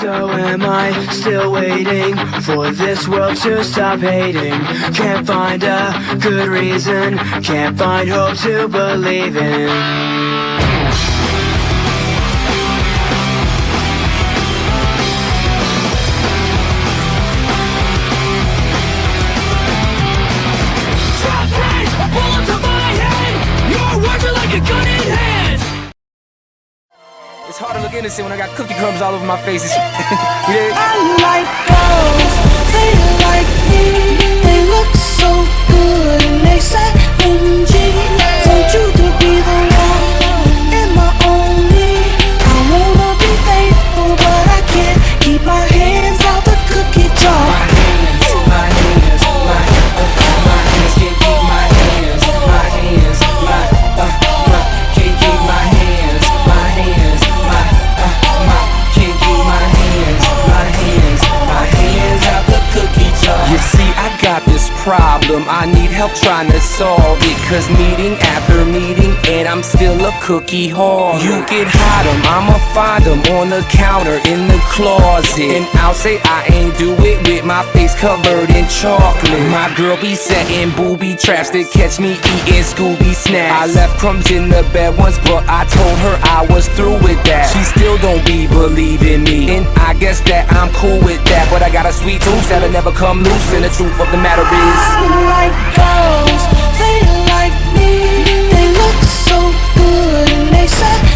So am I still waiting for this world to stop hating? Can't find a good reason, can't find hope to believe in. It's hard to look innocent when I got cookie crumbs all over my face. Yeah. I like girls, they like me. They look so good and they say MG. Want you to be the one and my only. I wanna be faithful, but I can't keep my hands out the cookie jar. My hands can't keep my hands. My hands, can't keep my hands. My hands, can't keep my hands. My hands out the cookie jar. You see, I got this problem, I need help trying to solve it. Cause meeting after meeting, and I'm still a cookie hog. You can hide them, I'ma find them on the counter in the closet. And I'll say I ain't do it with my face covered in chocolate. My girl be setting booby traps to catch me eating Scooby snacks. I left crumbs in the bed once, but I told her I was through with that. She still don't be believing me, and I guess that I'm cool with that. But I got a sweet tooth that'll never come loose, and the truth of the matter is I like girls, they like me. They look so good and they say